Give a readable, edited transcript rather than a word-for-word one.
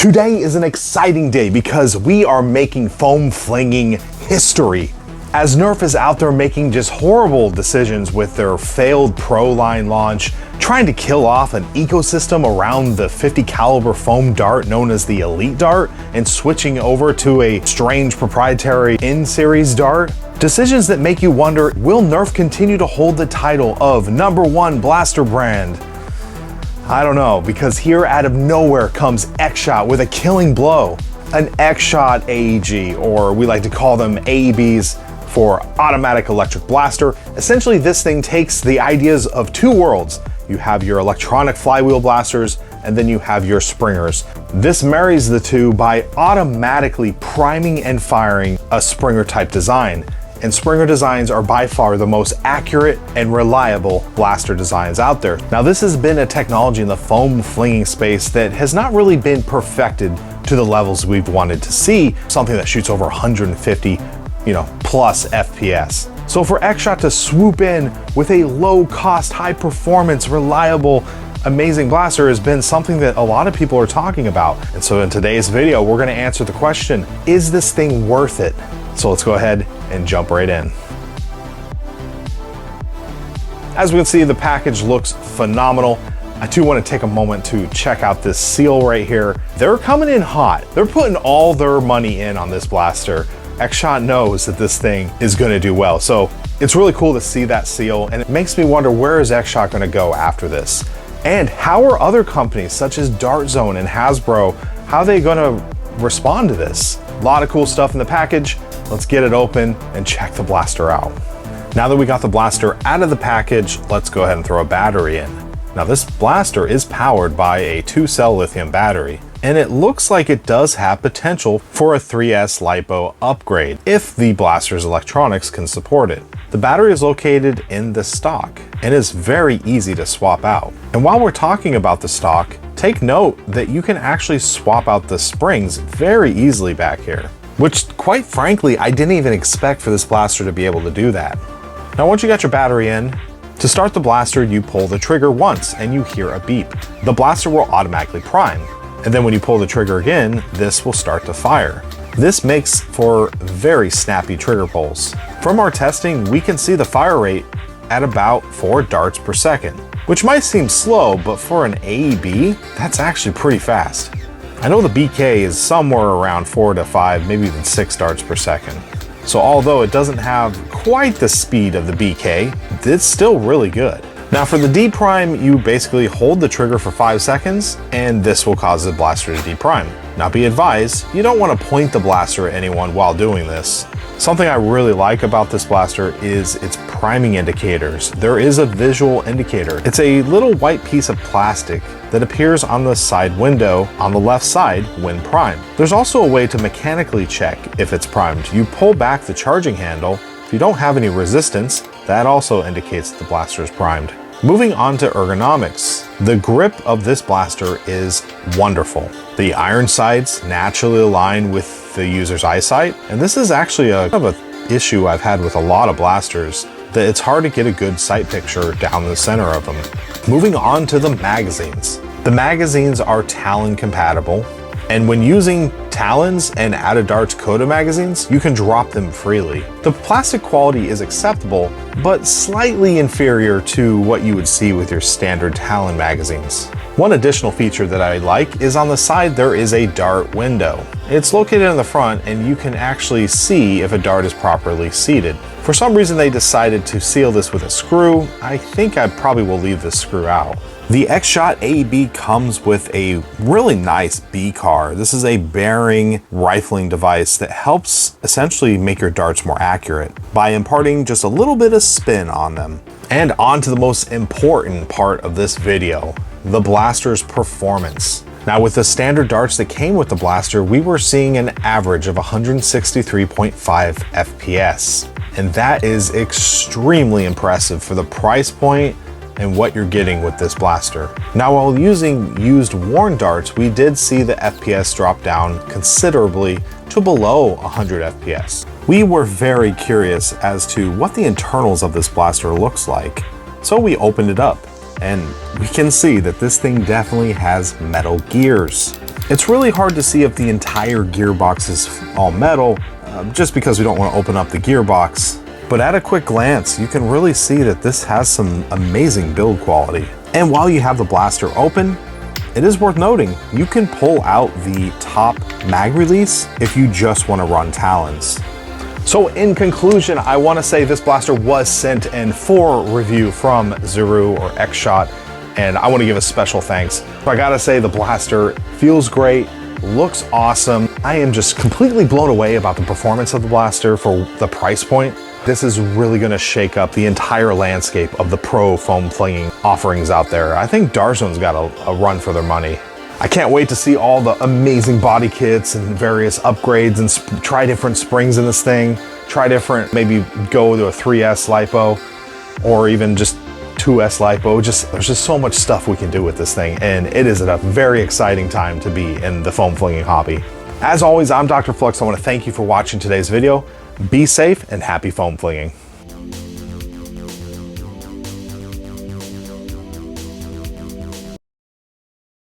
Today is an exciting day because we are making foam flinging history. As Nerf is out there making just horrible decisions with their failed Pro line launch, trying to kill off an ecosystem around the 50 caliber foam dart known as the Elite Dart and switching over to a strange proprietary in-series dart. Decisions that make you wonder, will Nerf continue to hold the title of #1 blaster brand? I don't know, because here out of nowhere comes X-Shot with a killing blow. An X-Shot AEG, or we like to call them AEBs for automatic electric blaster. Essentially, this thing takes the ideas of two worlds. You have your electronic flywheel blasters, and then you have your springers. This marries the two by automatically priming and firing a springer type design. And springer designs are by far the most accurate and reliable blaster designs out there. Now, this has been a technology in the foam flinging space that has not really been perfected to the levels we've wanted to see, something that shoots over 150, plus FPS. So for X-Shot to swoop in with a low cost, high performance, reliable, amazing blaster has been something that a lot of people are talking about. And so in today's video, we're gonna answer the question, is this thing worth it? So let's go ahead and jump right in. As we can see, the package looks phenomenal. I do want to take a moment to check out this seal right here. They're coming in hot. They're putting all their money in on this blaster. X-Shot knows that this thing is going to do well. So it's really cool to see that seal, and it makes me wonder, where is X-Shot going to go after this? And how are other companies such as Dart Zone and Hasbro, how are they going to respond to this? A lot of cool stuff in the package. Let's get it open and check the blaster out. Now that we got the blaster out of the package, let's go ahead and throw a battery in. Now, this blaster is powered by a 2-cell lithium battery, and it looks like it does have potential for a 3S LiPo upgrade if the blaster's electronics can support it. The battery is located in the stock and is very easy to swap out. And while we're talking about the stock, take note that you can actually swap out the springs very easily back here, which quite frankly, I didn't even expect for this blaster to be able to do that. Now, once you got your battery in, to start the blaster, you pull the trigger once and you hear a beep. The blaster will automatically prime. And then when you pull the trigger again, this will start to fire. This makes for very snappy trigger pulls. From our testing, we can see the fire rate at about 4 darts per second, which might seem slow, but for an AEB, that's actually pretty fast. I know the BK is somewhere around 4 to 5, maybe even 6 darts per second. So although it doesn't have quite the speed of the BK, it's still really good. Now for the D-Prime, you basically hold the trigger for 5 seconds, and this will cause the blaster to D-Prime. Now be advised, you don't want to point the blaster at anyone while doing this. Something I really like about this blaster is its priming indicators. There is a visual indicator. It's a little white piece of plastic that appears on the side window on the left side when primed. There's also a way to mechanically check if it's primed. You pull back the charging handle. If you don't have any resistance, that also indicates that the blaster is primed. Moving on to ergonomics, the grip of this blaster is wonderful. The iron sights naturally align with the user's eyesight, and this is actually a kind of an issue I've had with a lot of blasters, that it's hard to get a good sight picture down the center of them. Moving on to the magazines. The magazines are Talon compatible, and when using Talons and Out of Darts Coda magazines, you can drop them freely. The plastic quality is acceptable, but slightly inferior to what you would see with your standard Talon magazines. One additional feature that I like is on the side there is a dart window. It's located in the front, and you can actually see if a dart is properly seated. For some reason they decided to seal this with a screw. I think I probably will leave this screw out. The X-Shot AEB comes with a really nice B-car. This is a bearing rifling device that helps essentially make your darts more accurate by imparting just a little bit of spin on them. And on to the most important part of this video, the blaster's performance. Now, with the standard darts that came with the blaster, we were seeing an average of 163.5 FPS. And that is extremely impressive for the price point and what you're getting with this blaster. Now, while using used worn darts, we did see the FPS drop down considerably to below 100 FPS. We were very curious as to what the internals of this blaster looks like, so we opened it up, and we can see that this thing definitely has metal gears. It's really hard to see if the entire gearbox is all metal, just because we don't want to open up the gearbox. But at a quick glance, you can really see that this has some amazing build quality. And while you have the blaster open, it is worth noting, you can pull out the top mag release if you just want to run talons. So in conclusion, I want to say this blaster was sent in for review from Zuru or X-Shot, and I want to give a special thanks. I gotta say, the blaster feels great, looks awesome. I am just completely blown away about the performance of the blaster for the price point. This is really gonna shake up the entire landscape of the pro foam flinging offerings out there. I think Darzone's got a run for their money. I can't wait to see all the amazing body kits and various upgrades and try different springs in this thing. Try different, maybe go to a 3S lipo or even just 2S lipo. There's just so much stuff we can do with this thing, and it is a very exciting time to be in the foam flinging hobby. As always, I'm DrFlux. I want to thank you for watching today's video. Be safe and happy foam flinging.